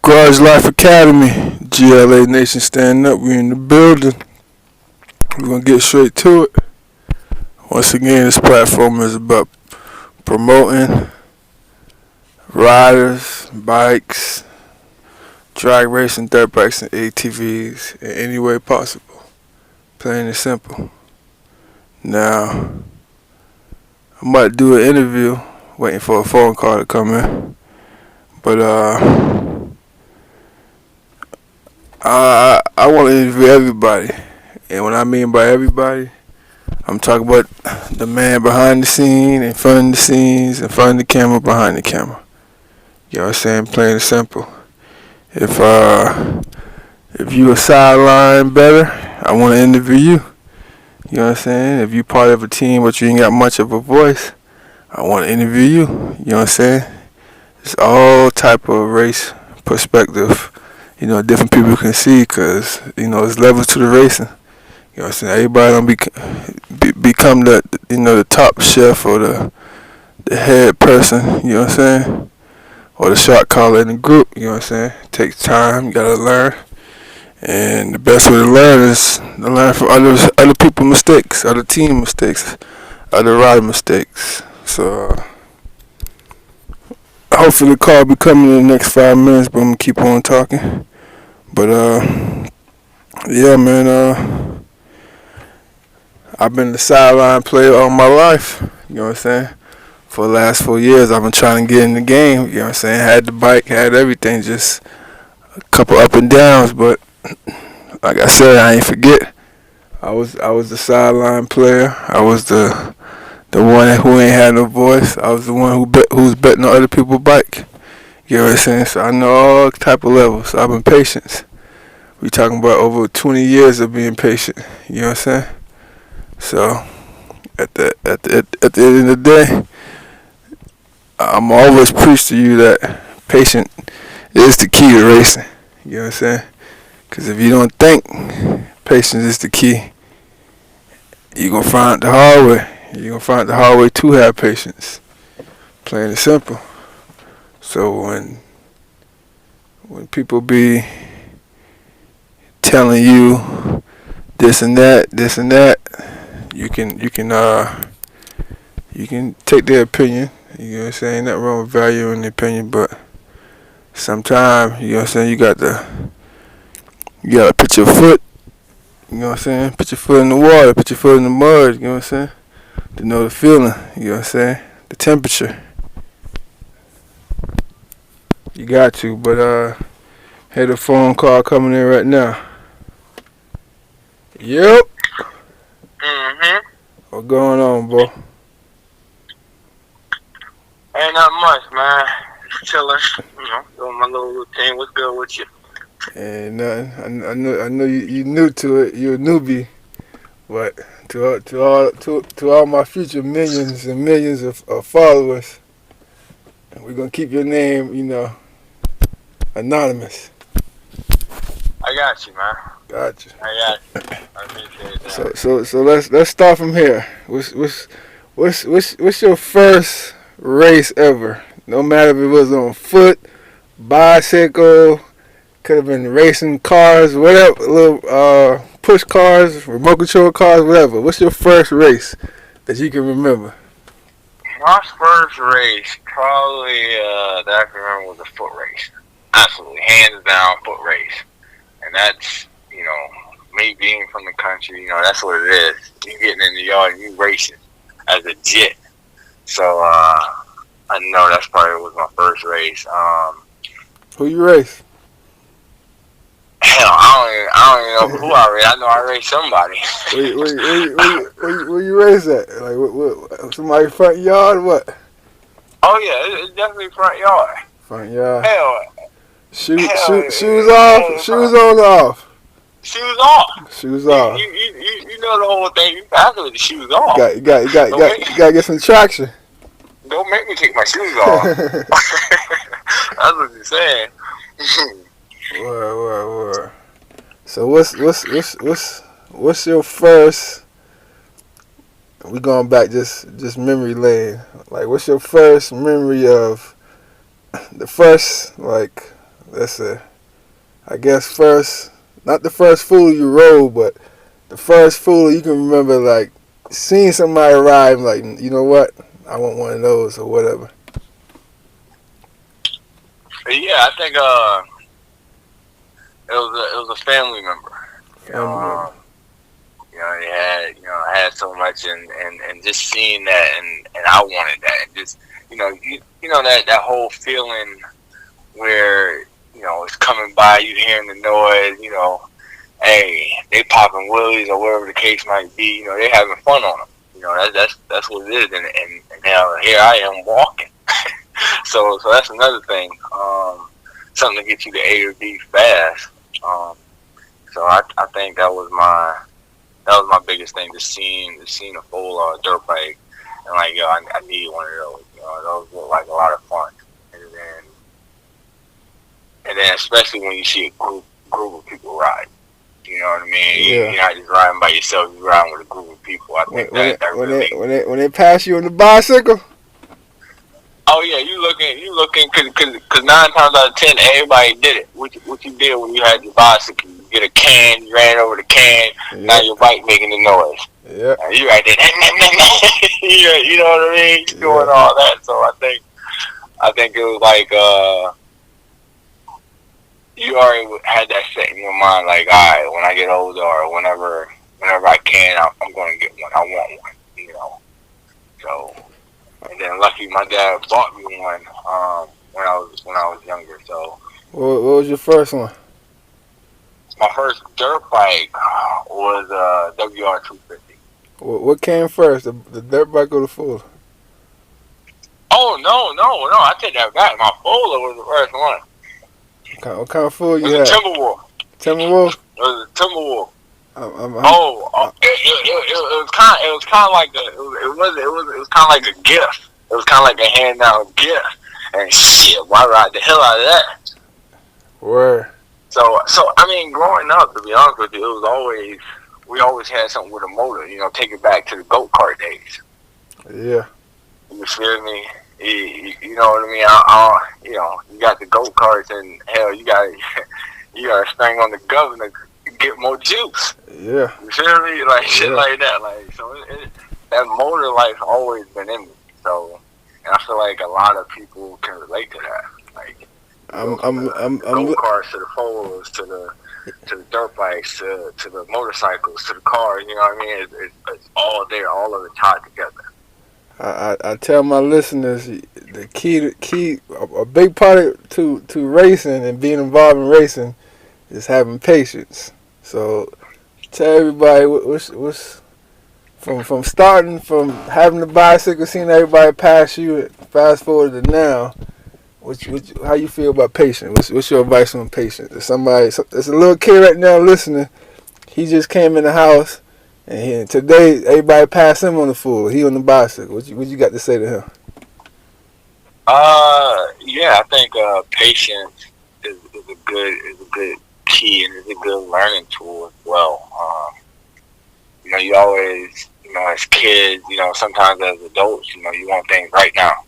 Grudge Life Academy, G.L.A. Nation stand up. We in the building. We're gonna get straight to it. Once again, this platform is about promoting riders, bikes, drag racing, dirt bikes, and ATVs in any way possible. Plain and simple. Now, I might do an interview, waiting for a phone call to come in. But I want to interview everybody, and what I mean by everybody, I'm talking about the man behind the scene, in front of the scenes, in front of the camera, behind the camera. You know what I'm saying? Plain and simple. If you a sideline better, I want to interview you. You know what I'm saying? If you part of a team but you ain't got much of a voice, I want to interview you. You know what I'm saying? It's all type of race perspective. You know, different people can see, because, you know, it's levels to the racing. You know what I'm saying? Everybody don't become the, you know, the top chef or the head person, you know what I'm saying? Or the shot caller in the group, you know what I'm saying? It takes time, you gotta learn. And the best way to learn is to learn from other people's mistakes, other team mistakes, other rider mistakes. So, hopefully the call will be coming in the next 5 minutes, but I'm going to keep on talking. But, yeah, man, I've been the sideline player all my life, you know what I'm saying? For the last 4 years, I've been trying to get in the game, you know what I'm saying? Had the bike, had everything, just a couple up and downs, but like I said, I ain't forget. I was the sideline player. I was the one who ain't had no voice. I was the one who's betting on other people's bike. You know what I'm saying? So I know all type of levels. So I've been patient. We talking about over 20 years of being patient. You know what I'm saying? So at the end of the day, I'm always preach to you that patient is the key to racing. You know what I'm saying? Because if you don't think patience is the key, you're going to find it the hard way. You're going to find it the hard way to have patience. Plain and simple. So when people be telling you this and that, you can take their opinion. You know what I'm saying? Ain't nothing wrong with valuing the opinion, but sometimes, you know what I'm saying, you gotta put your foot, you know what I'm saying? Put your foot in the water, put your foot in the mud, you know what I'm saying? To know the feeling, you know what I'm saying? The temperature. You got to, but had a phone call coming in right now. Yep. What's going on, boy? Ain't nothing much, man. Chilling, you know, doing my little routine. What's good with you? Ain't nothing. I know you new to it. You're a newbie, but to all my future millions and millions of followers, we're gonna keep your name, you know, anonymous. I got you, man. Gotcha. I got you. I appreciate that. So let's start from here. What's your first race ever? No matter if it was on foot, bicycle, could have been racing cars, whatever, little push cars, remote control cars, whatever. What's your first race that you can remember? My first race, probably that I can remember, was a foot race. Absolutely, hands down, foot race. And that's, you know, me being from the country, you know, that's what it is. You getting in the yard and you racing as a jet. So I know that's probably was my first race. Who you race? Hell, I don't even know who I raced. I know I raced somebody. Where you race at? Like what somebody's front yard or what? Oh yeah, it's definitely front yard. Front yard. Hell, shoes off, shoes on or off? Shoes off. Shoes off. You know the whole thing. You have to with the shoes off. You got to get some traction. Don't make me take my shoes off. That's what you're saying. Word. So what's your first? We going back just memory lane. Like, what's your first memory of the first like That's I guess first, not the first fool you rode, but the first fool you can remember, like, seeing somebody ride, like, you know what, I want one of those or whatever. Yeah, I think it was a family member. You know, Family member. they had I had so much, and just seeing that, and I wanted that, and just that whole feeling where it's coming by, you hearing the noise, hey, they popping willies or whatever the case might be, they having fun on them. That's what it is, and now here I am walking. So that's another thing. Something to get you to A or B fast. So I think that was my biggest thing, just seeing a full dirt bike, and like, yo, I need one of those. Those look like a lot of fun, and then especially when you see a group of people ride. You know what I mean? Yeah. You're not just riding by yourself; you're riding with a group of people. I think that really. When they pass you on the bicycle. Oh yeah, you looking, cause 9 times out of 10, everybody did it. What you did when you had your bicycle? You get a can, you ran over the can. Yep. Now your bike making the noise. Yeah. You right there. You know what I mean? You're doing all that. So I think it was like you already had that set in your mind. Like, all right, when I get older or whenever I can, I'm going to get one. I want one. So. And then lucky my dad bought me one when I was younger. So what was your first one? My first dirt bike was a WR250. What came first, the dirt bike or the Fuller? Oh no! I take that back. My Fuller was the first one. What kind of Fuller you had? It was a Timberwolf. Timberwolf? It was a Timberwolf. It was kind of like it was kind of like a gift. It was kind of like a hand out gift, and shit, I ride the hell out of that. Word. So I mean, growing up, to be honest with you, we always had something with a motor. Take it back to the go-kart days. Yeah. You feel me? You know what I mean? You got the go-karts, and hell, you got a string on the governor. Get more juice. Yeah. You feel me? Like shit like that. Like, so that motor life always been in me. So, and I feel like a lot of people can relate to that. Like, go karts to the fours to the dirt bikes to the motorcycles to the cars. You know what I mean? It's all there, all of it tied together. I tell my listeners the key, a big part to racing and being involved in racing is having patience. So tell everybody what's from starting from having the bicycle, seeing everybody pass you, fast forward to now. How you feel about patience? What's your advice on patience? There's a little kid right now listening. He just came in the house, and today everybody passed him on the Full. He on the bicycle. What you got to say to him? Yeah, I think patience is a good key, and it's a good learning tool as well. You always, as kids, sometimes as adults, you want things right now.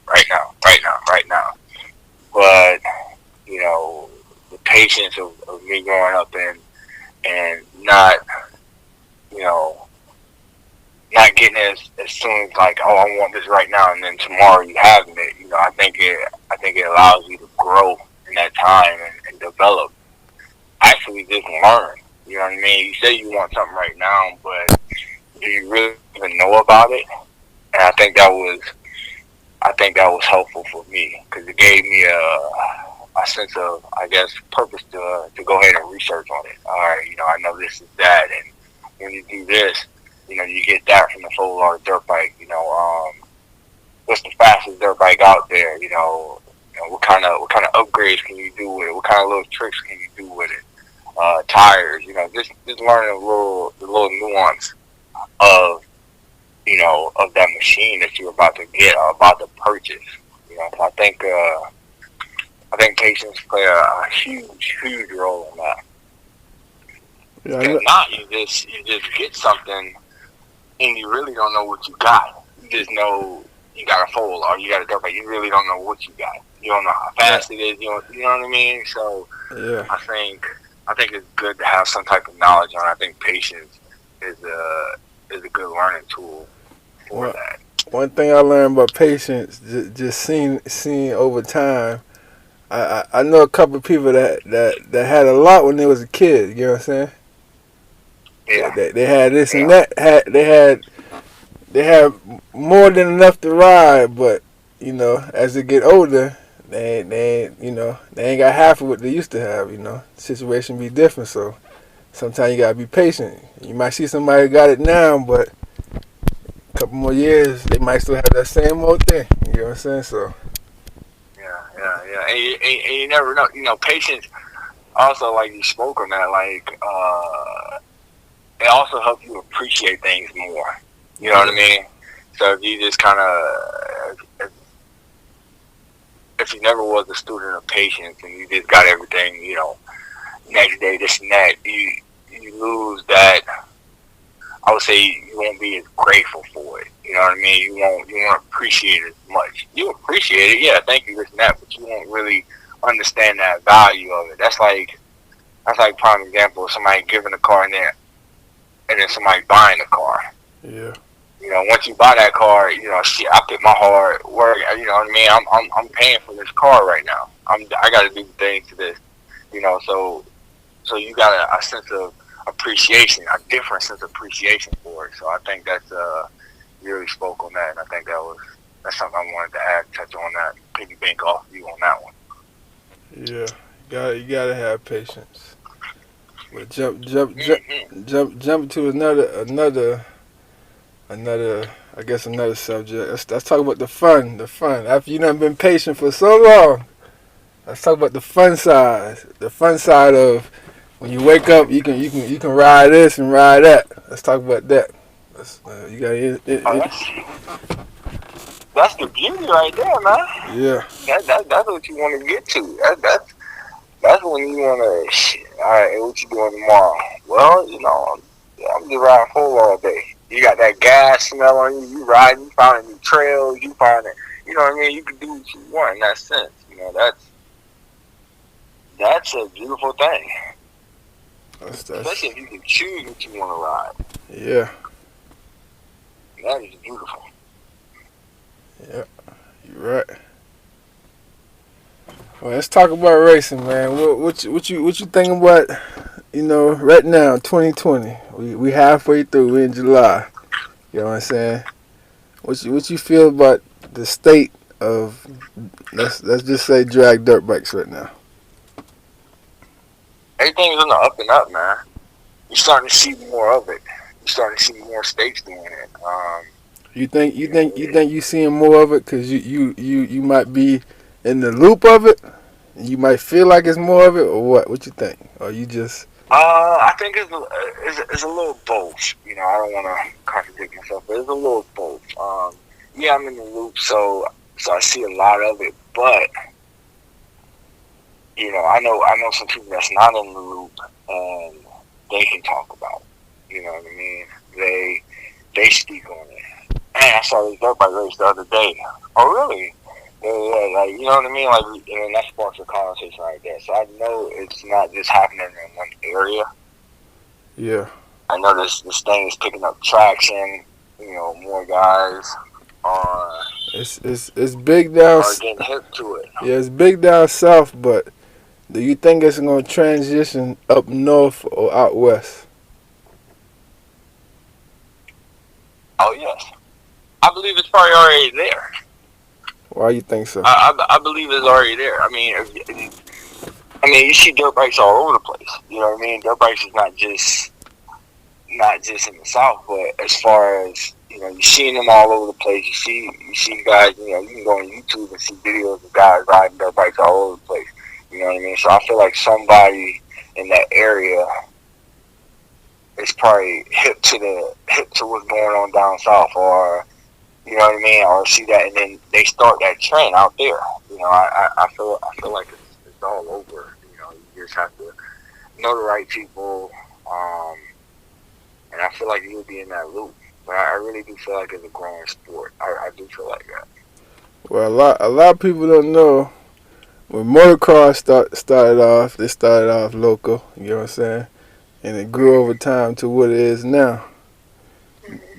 But, the patience of me growing up and not, not getting as soon as like, oh, I want this right now, and then tomorrow you having it. I think it allows you to grow in that time and develop. Actually, just learn. You know what I mean? You say you want something right now, but do you really even know about it? And I think that was helpful for me because it gave me a sense of, I guess, purpose to go ahead and research on it. All right, I know this is that, and when you do this, you get that from the full dirt bike. What's the fastest dirt bike out there? What kind of upgrades can you do with it? What kind of little tricks can you do with it? Tires, just learning the little nuance of of that machine that you're about to get or about to purchase. So I think patience play a huge role in that. If not, you just get something and you really don't know what you got. You just know you got a foal or you got a dirt bike. You really don't know what you got. You don't know how fast it is. You know what I mean? So Yeah. I think it's good to have some type of knowledge on it. I think patience is a good learning tool for that. One thing I learned about patience, just seeing over time. I know a couple of people that had a lot when they was a kid. You know what I'm saying? Yeah. They had this and that. They had more than enough to ride, but you know, as they get older, they ain't got half of what they used to have. You know, the situation be different. So sometimes you gotta be patient. You might see somebody who got it now, but a couple more years, they might still have that same old thing. You know what I'm saying? So. Yeah. And you never know. You know, patience. Also, like you spoke on that, like it also helps you appreciate things more. You know what I mean? So if you just kind of, if you never was a student of patience and you just got everything, you know, next day, this and that, you lose that. I would say you won't be as grateful for it. You know what I mean? You won't appreciate it as much. You appreciate it, yeah, thank you, this and that, but you won't really understand that value of it. That's like prime example of somebody giving a car and then somebody buying the car. Yeah. You know, once you buy that car, you know, shit, I put my hard work. You know what I mean? I'm paying for this car right now. I got to do things to this. You know, so you got a sense of appreciation, a different sense of appreciation for it. So I think that's you really spoke on that, and I think that's something I wanted to add, touch on that, piggyback off you on that one. Yeah, you gotta have patience. But jump to another I guess another subject. Let's talk about the fun. After you done been patient for so long, let's talk about the fun side. The fun side of when you wake up, you can ride this and ride that. Let's talk about that. You got That's the beauty right there, man. Yeah. That's what you want to get to. That's when you want to. All right, what you doing tomorrow? Well, you know, I'm just riding full all day. You got that gas smell on you. You riding. You finding new trails. You finding. You know what I mean? You can do what you want in that sense. You know, that's a beautiful thing. Especially if you can choose what you want to ride. Yeah. That is beautiful. Yeah, you're right. Well, let's talk about racing, man. What you think about? You know, right now, 2020. We halfway through. We in July. You know what I'm saying? What you feel about the state of let's just say drag dirt bikes right now? Everything's in the up and up, man. You're starting to see more of it. You're starting to see more states doing it. You think you seeing more of it because you might be in the loop of it? You might feel like it's more of it, or what? What you think? Or you just? I think it's a little both. You know, I don't want to contradict myself, but it's a little both. Yeah, I'm in the loop, so I see a lot of it, but you know, I know some people that's not in the loop, and they can talk about it. You know what I mean? They speak on it. Man, I saw this dirt bike race the other day. Oh, really? Yeah, like, you know what I mean? Like, and that sparks a conversation right there. So I know it's not just happening in one area. Yeah. I know this thing is picking up traction. You know, more guys are. It's big down. Are getting hip to it. Yeah, it's big down south, but do you think it's going to transition up north or out west? Oh yes, I believe it's probably already there. Why you think so? I believe it's already there. I mean, you see dirt bikes all over the place. You know what I mean? Dirt bikes is not just in the South, but as far as, you know, you're seeing them all over the place. You see guys. You know, you can go on YouTube and see videos of guys riding dirt bikes all over the place. You know what I mean? So I feel like somebody in that area is probably hip to what's going on down south, or you know what I mean, or see that, and then they start that trend out there. You know, I feel like it's all over. You know, you just have to know the right people, and I feel like you'll be in that loop. But I really do feel like it's a growing sport. I do feel like that. Well, a lot of people don't know when motocross started off. They started off local. You know what I'm saying? And it grew over time to what it is now.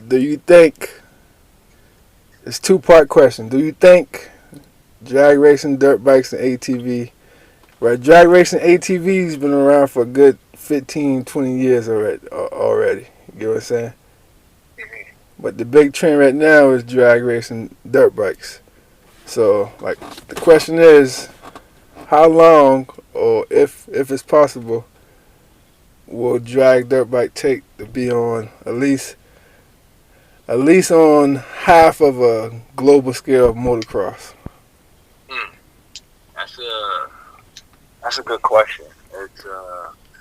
Do you think? It's a two-part question. Do you think drag racing, dirt bikes, and ATV? Right, drag racing ATV's been around for a good 15, 20 years already. You know what I'm saying? But the big trend right now is drag racing dirt bikes. So, like, the question is, how long, or if it's possible, will drag dirt bike take to be on at least on half of a global scale of motocross? That's a good question. It's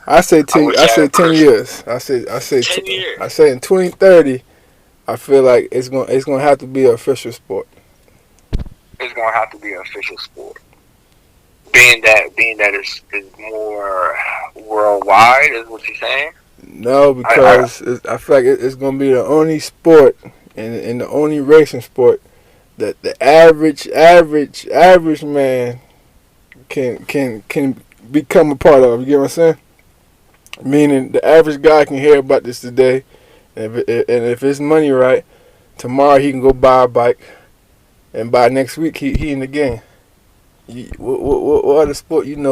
I say 10. wish I I had say a 10 crystal. years. I say 10 years. I say in 2030. I feel like it's gonna have to be an official sport. It's gonna have to be an official sport. Being that it's more worldwide, is what you're saying. No, because I feel like it's gonna be the only sport and the only racing sport that the average man can become a part of. You get what I'm saying? Meaning the average guy can hear about this today, and if it's money right, tomorrow he can go buy a bike, and by next week he in the game. What other sport can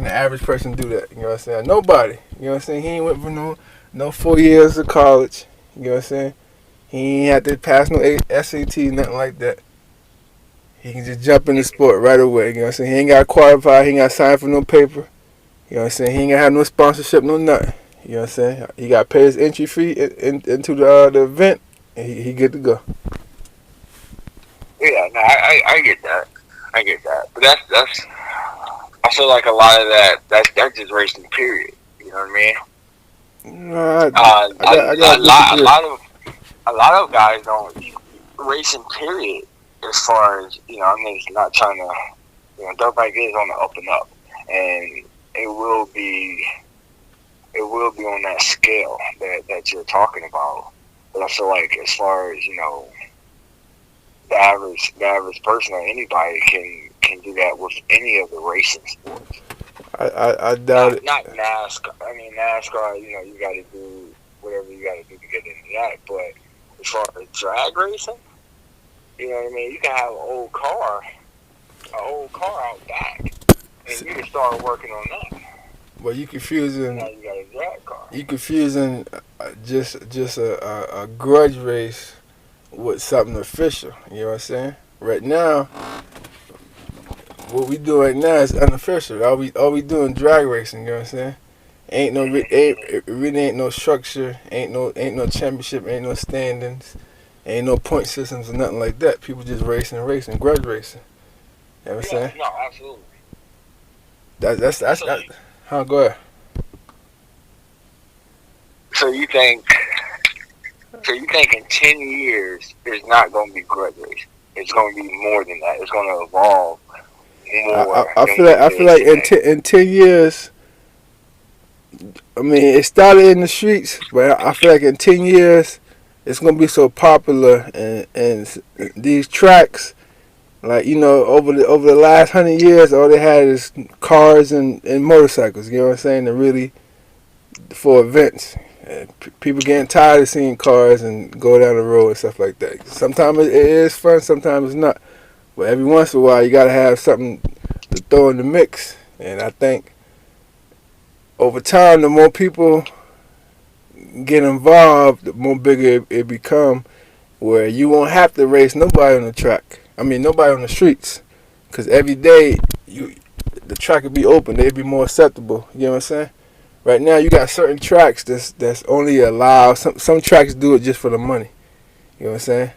the average person do that? You know what I'm saying? Nobody. You know what I'm saying? He ain't went for no 4 years of college. You know what I'm saying? He ain't had to pass no SAT, nothing like that. He can just jump in the sport right away. You know what I'm saying? He ain't got to qualify. He ain't got to sign for no paper. You know what I'm saying? He ain't got to have no sponsorship, no nothing. You know what I'm saying? He got to pay his entry fee into the event, and he good to go. Yeah, no, I get that. I get that. But that's I feel like a lot of that's just racing, period. You know what I mean? No, I got A lot of guys don't racing, period. As far as I'm just not trying to, dirt bike is on the up and up, and it will be on that scale that you're talking about. But I feel like as far as the average person or anybody can do that with any of the racing sports. I doubt it. Not NASCAR. I mean NASCAR. You got to do whatever you got to do to get into that. But as far as drag racing, you know what I mean. You can have an old car out back, and you can start working on that. But you confusing. Now you got a drag car. You confusing just a grudge race with something official. You know what I'm saying? Right now, what we do right now is unofficial. All we doing drag racing. You know what I'm saying? It really ain't no structure. Ain't no championship. Ain't no standings. Ain't no point systems or nothing like that. People just racing, grudge racing. You know what I'm saying? No, absolutely. That's how go ahead. So you think in 10 years there's not going to be grudge racing? It's going to be more than that. It's going to evolve more. I feel like in 10 years, I mean, it started in the streets, but I feel like in 10 years, it's going to be so popular, and these tracks, like, over the last 100 years, all they had is cars and motorcycles, you know what I'm saying, and really for events. And people getting tired of seeing cars and go down the road and stuff like that. Sometimes it is fun, sometimes it's not. But every once in a while, you got to have something to throw in the mix. And I think over time, the more people get involved, the more bigger it become, where you won't have to race nobody on the track. I mean, nobody on the streets. Because every day, the track would be open. They'd be more acceptable. You know what I'm saying? Right now, you got certain tracks that's only allowed. Some tracks do it just for the money. You know what I'm saying?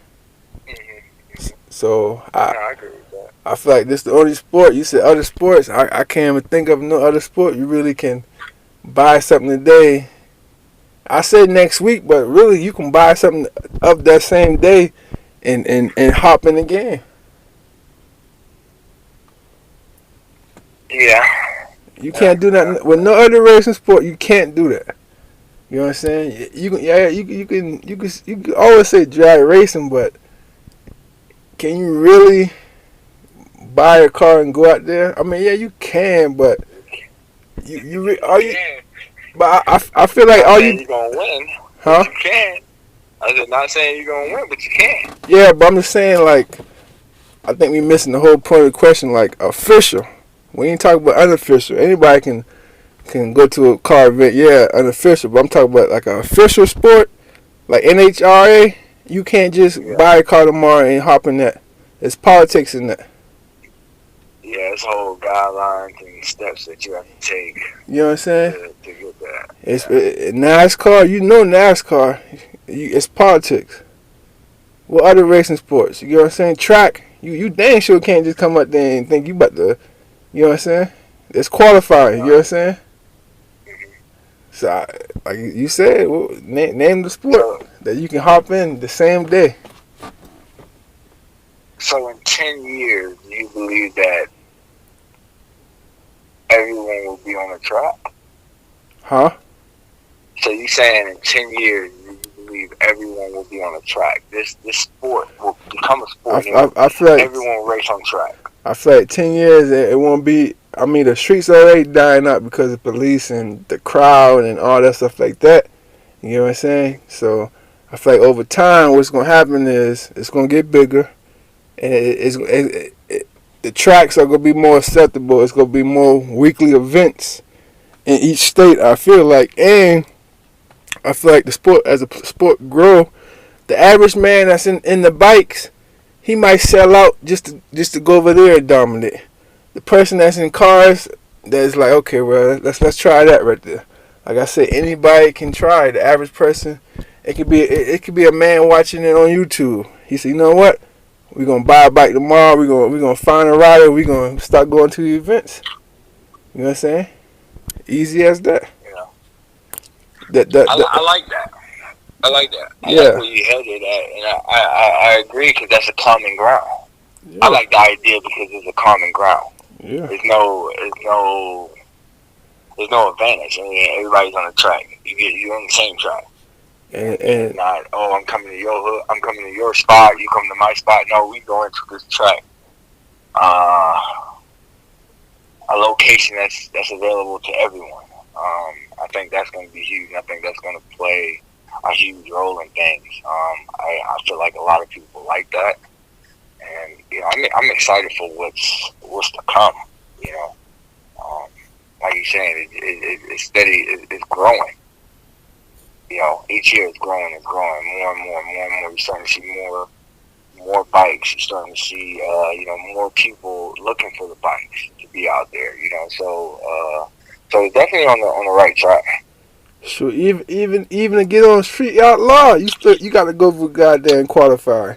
Mm-hmm. So I agree with that. I feel like this is the only sport. You said other sports. I can't even think of no other sport you really can buy something today. I said next week, but really you can buy something of that same day and hop in the game. Yeah. You can't do that with no other racing sport. You can't do that. You know what I'm saying? You can always say drag racing, but can you really buy a car and go out there? I mean, yeah, you can, but are you? can. But I feel like Not all saying you, you're gonna win, huh? but you can. I said not saying you're gonna win, but you can. Yeah, but I'm just saying, like, I think we missing the whole point of the question. Like, official. We ain't talking about unofficial. Anybody can go to a car event, yeah, unofficial. But I'm talking about like an official sport, like NHRA. You can't just Yeah. buy a car tomorrow and hop in that. There's politics in that. Yeah, it's whole guidelines and steps that you have to take You know what I'm saying? to get that. It's NASCAR. You know NASCAR. It's politics. What other racing sports? You know what I'm saying? Track. You dang sure can't just come up there and think you about to. You know what I'm saying? It's qualifying. You know what I'm saying? So, like you said, well, name the sport that you can hop in the same day. So in 10 years, do you believe that everyone will be on the track? Huh? So you saying in 10 years, you believe everyone will be on the track? This sport will become a sport. I feel like everyone will race on track. I feel like 10 years it won't be. I mean, the streets are already dying up because of police and the crowd and all that stuff like that. You know what I'm saying? So I feel like over time, what's gonna happen is it's gonna get bigger, and the tracks are gonna be more acceptable. It's gonna be more weekly events in each state. I feel like, and I feel like the sport as a sport grow, the average man that's in the bikes, he might sell out just to go over there and dominate. The person that's in cars, that's like, okay, well, let's try that right there. Like I said, anybody can try. The average person, it could be a man watching it on YouTube. He said, you know what? We're gonna buy a bike tomorrow. We're gonna find a rider. We're gonna start going to the events. You know what I'm saying? Easy as that. Yeah. I like that. I like that. I yeah. like where you headed at, and I agree because that's a common ground. Yeah. I like the idea because it's a common ground. Yeah. There's no advantage. I mean, everybody's on the track. You're on the same track. And not, oh, I'm coming to your hood. I'm coming to your spot. You come to my spot. No, we going to this track. A location that's available to everyone. I think that's going to be huge. I think that's going to play a huge role in things. I feel like a lot of people like that, and you know, I'm excited for what's to come. You know, like you're saying, it's steady. It's growing. You know, each year it's growing more and more. You're starting to see more bikes. You're starting to see, more people looking for the bikes to be out there. You know, so it's definitely on the right track. So even to get on Street Outlaw, you got to go for goddamn qualify.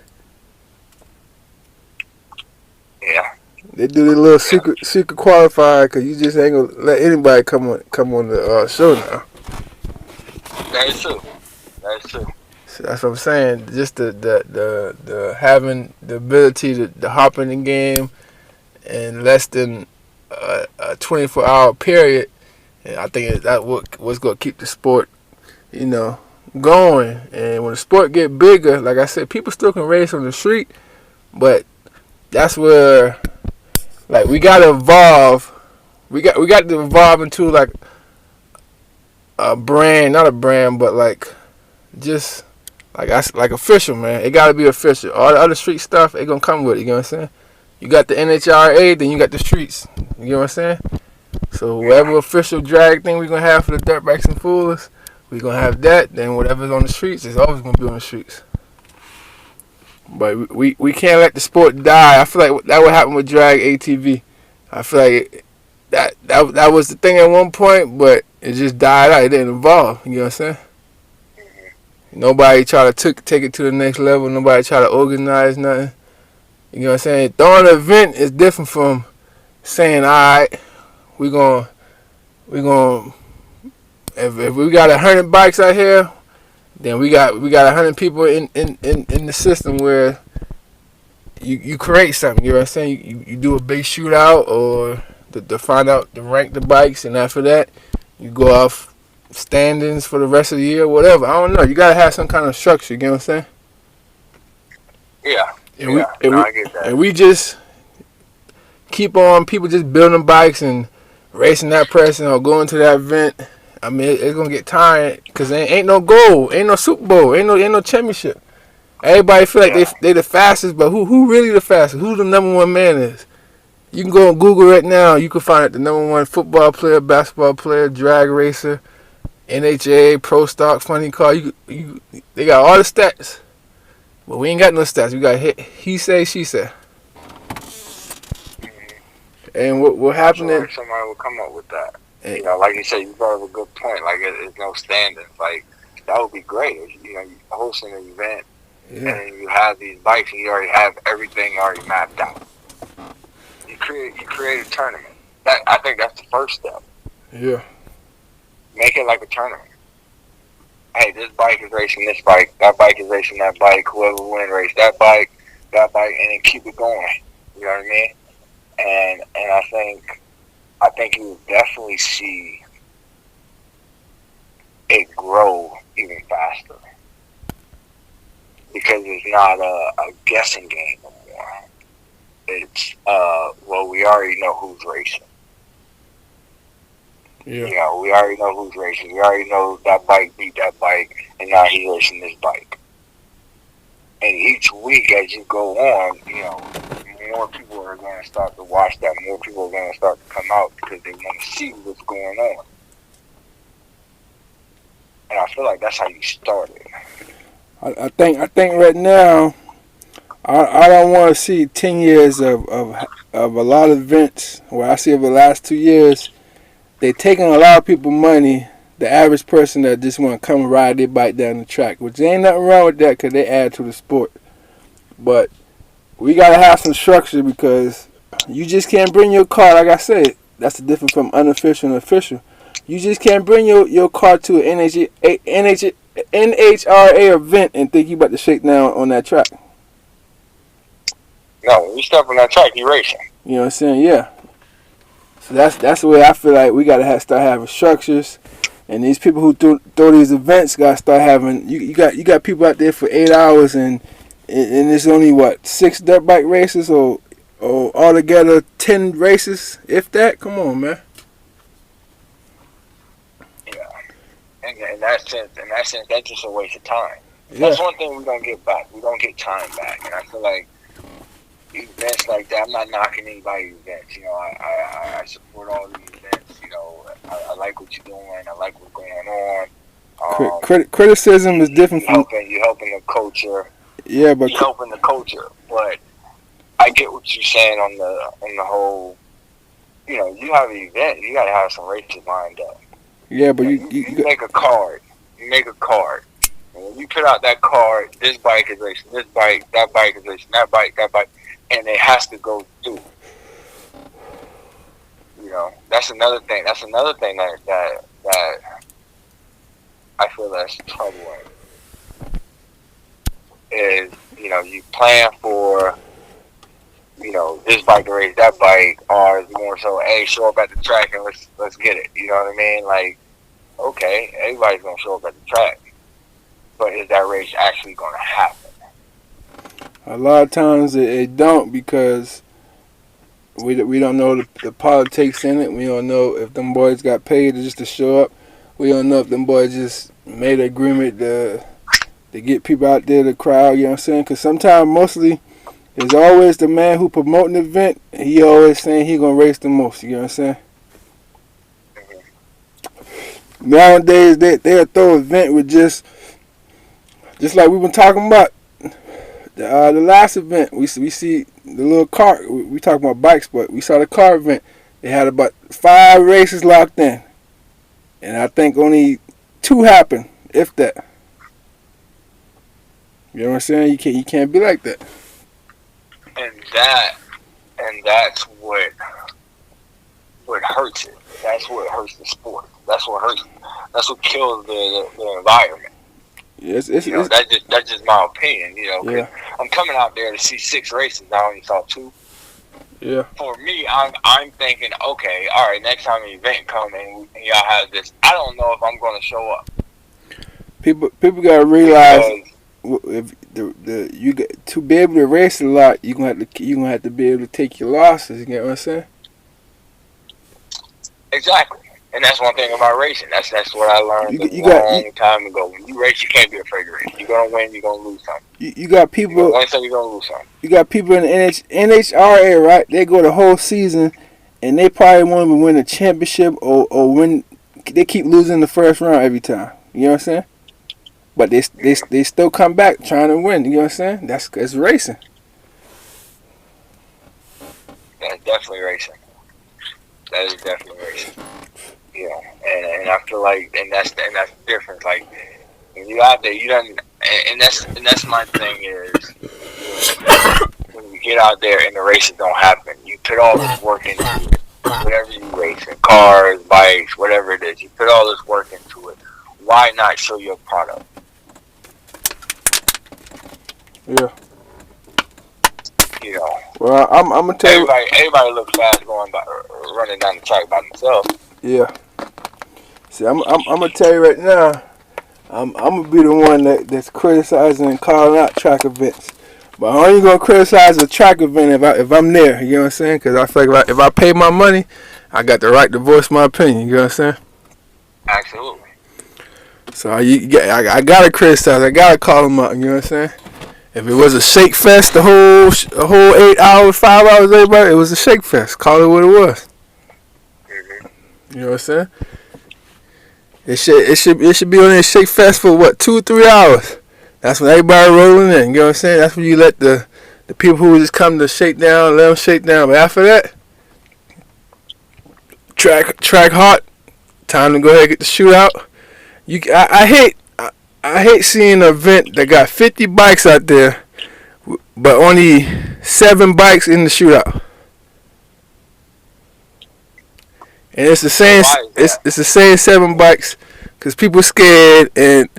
Yeah. They do their little secret qualifier because you just ain't gonna let anybody come on the show now. That is true. So that's what I'm saying. Just the having the ability to hop in the game in less than a 24-hour period, and I think that what's gonna keep the sport, going. And when the sport get bigger, like I said, people still can race on the street, but that's where, like, we gotta evolve. We got to evolve into like a brand, not a brand, but like just like official, man. It gotta be official. All the other street stuff, it gonna come with it. You know what I'm saying? You got the NHRA, then you got the streets. You know what I'm saying? So whatever official drag thing we gonna have for the dirt bikes and foolers, we gonna have that. Then whatever's on the streets, it's always gonna be on the streets. But we can't let the sport die. I feel like that would happen with drag ATV. I feel like that was the thing at one point, but it just died out. It didn't evolve. You know what I'm saying? Nobody try to take it to the next level. Nobody try to organize nothing. You know what I'm saying? Throwing an event is different from saying, all right, we gonna if we got 100 bikes out here, then we got 100 people in the system where you create something. You know what I'm saying? You do a big shootout or to find out to rank the bikes, and after that you go off standings for the rest of the year, whatever. I don't know. You gotta have some kind of structure. You know what I'm saying? Yeah. And Yeah. No, I get that. and we just keep on people just building bikes and racing that person or going to that event. I mean, it's gonna get tired because ain't no goal, ain't no Super Bowl, ain't no championship. Everybody feel like they the fastest, but who really the fastest? Who the number one man is? You can go on Google right now. You can find out the number one football player, basketball player, drag racer, NHRA, pro stock, funny car. They got all the stats, but we ain't got no stats. We got he say, she say. And what happened? Like somebody will come up with that. You know, like you said, you brought up a good point. Like it's no standards. Like that would be great. You know, you hosting an event and you have these bikes and you already have everything already mapped out. You create a tournament. I think that's the first step. Yeah. Make it like a tournament. Hey, this bike is racing this bike. That bike is racing that bike. Whoever wins race that bike, and then keep it going. You know what I mean? And I think you will definitely see it grow even faster because it's not a guessing game anymore. It's well, we already know who's racing. Yeah. You know, we already know who's racing. We already know that bike beat that bike, and now he's racing this bike. And each week as you go on, you know, more people are going to start to watch that. More people are going to start to come out because they want to see what's going on. And I feel like that's how you started. I think right now, I don't want to see 10 years of a lot of events where I see over the last 2 years, they taking a lot of people money. The average person that just want to come and ride their bike down the track, which ain't nothing wrong with that because they add to the sport. But we got to have some structure because you just can't bring your car. Like I said, that's the difference from unofficial and official. You just can't bring your car to an NHRA event and think you about to shake down on that track. No, when you step on that track, you're racing. You know what I'm saying? Yeah. So that's the way I feel like we got to start having structures. And these people who throw these events got to start having. You got people out there for 8 hours and it's only what 6 dirt bike races or altogether 10 races, if that. Come on, man. Yeah, and in that sense, that's just a waste of time. Yeah. That's one thing we don't get back. We don't get time back, and I feel like events like that. I'm not knocking anybody's events. You know, I support all these events. You know, I like what you're doing. I like what's going on. Criticism is different from you're helping the culture. Yeah, but you're helping the culture. But I get what you're saying on the whole. You know, you have an event. You got to have some races lined up. Yeah, but you make a card. You make a card. And when you put out that card, this bike is racing this bike, that bike is racing that bike, and it has to go through. You know, that's another thing. That's another thing that I feel that's troubling. Is, you know, you plan for, you know, this bike to race that bike, or it's more so, hey, show up at the track and let's get it. You know what I mean? Like, okay, everybody's gonna show up at the track, but is that race actually gonna happen? A lot of times it don't because we don't know the politics in it. We don't know if them boys got paid just to show up. We don't know if them boys just made an agreement to get people out there to crowd. You know what I'm saying? Because sometimes, mostly, it's always the man who promoting the event. He always saying he gonna race the most. You know what I'm saying? Mm-hmm. Nowadays they'll throw an event with just like we've been talking about. The last event, we see the little car. We talking about bikes, but we saw the car event. They had about 5 races locked in, and I think only 2 happened, if that. You know what I'm saying? You can't be like that. And that's what hurts it. That's what hurts the sport. That's what kills the environment. Yes, that's just my opinion. You know, 'cause yeah. I'm coming out there to see 6 races. I only saw 2. Yeah. For me, I'm thinking, okay, all right, next time an event comes and y'all have this, I don't know if I'm going to show up. People gotta realize because if you get to be able to race a lot, you gonna have to be able to take your losses. You get what I'm saying? exactly, and that's one thing about racing. That's what I learned time ago. When you race, you can't be afraid to race. You're gonna win. You're gonna lose something. You got people. You're gonna win something. You're gonna lose something. You got people in the NHRA, right? They go the whole season, and they probably want to win a championship or win. They keep losing the first round every time. You know what I'm saying? But they still come back trying to win. You know what I'm saying? It's racing. That's definitely racing. That is definitely racing. You know, and I feel like, and that's the difference. Like when you out there, you done, and that's my thing is when you get out there and the races don't happen, you put all this work into it. Whatever you race in, cars, bikes, whatever it is, you put all this work into it. Why not show your product? Yeah. You know. Well, I'm gonna tell you. Everybody looks fast going by, running down the track by themselves. Yeah. See, I'm gonna tell you right now. I'm gonna be the one that's criticizing and calling out track events. But I'm only gonna criticize a track event if I'm there. You know what I'm saying? Because I feel like if I pay my money, I got the right to voice my opinion. You know what I'm saying? Absolutely. So I gotta criticize. I gotta call them out. You know what I'm saying? If it was a shake fest, the whole 8 hours, 5 hours, everybody, it was a shake fest. Call it what it was. Mm-hmm. You know what I'm saying? It should be on a shake fest for what, 2 or 3 hours. That's when everybody rolling in. You know what I'm saying? That's when you let the people who just come to shake down, let them shake down. But after that, track hot. Time to go ahead and get the shootout. I hate seeing an event that got 50 bikes out there, but only 7 bikes in the shootout. And it's the same. It's the same 7 bikes, because people scared and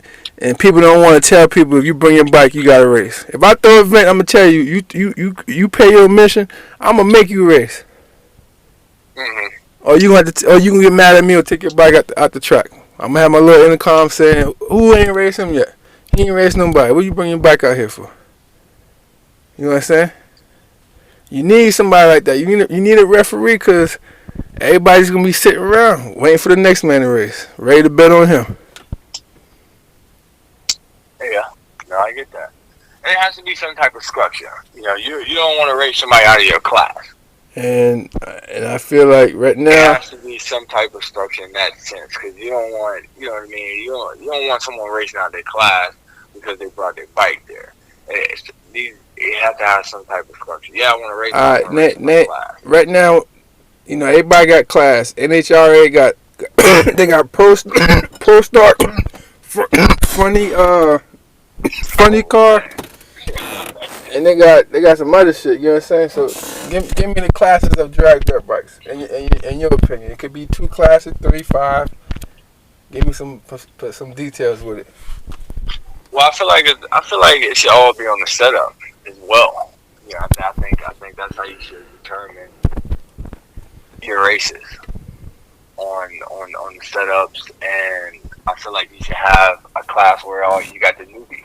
people don't want to tell people if you bring your bike, you gotta race. If I throw an event, I'm gonna tell you, you pay your admission, I'm gonna make you race. Mm-hmm. Or you gonna get mad at me or take your bike out the track. I'm gonna have my little intercom saying, who ain't raced him yet? He ain't raced nobody. What you bring your bike out here for? You know what I'm saying? You need somebody like that. You need a referee, because everybody's gonna be sitting around waiting for the next man to race, ready to bet on him. Yeah, no, I get that. And it has to be some type of structure. You know, you don't want to race somebody out of your class. And I feel like right now there has to be some type of structure in that sense, because you don't want, you know what I mean. You don't want someone racing out of their class because they brought their bike there. You have to have some type of structure. Yeah, I want to race. Right now, you know, everybody got class. NHRA got they got pro start funny car. And they got some other shit, you know what I'm saying? So give me the classes of drag dirt bikes in your opinion. It could be 2 classes, 3, 5. Give me some details with it. Well, I feel like it should all be on the setup as well. Yeah, I think that's how you should determine your races on the setups, and I feel like you should have a class where all you got the newbies.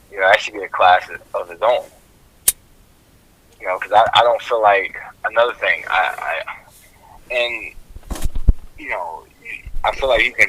You know, that should be a class of its own. You know, because I don't feel like, another thing, I feel like you can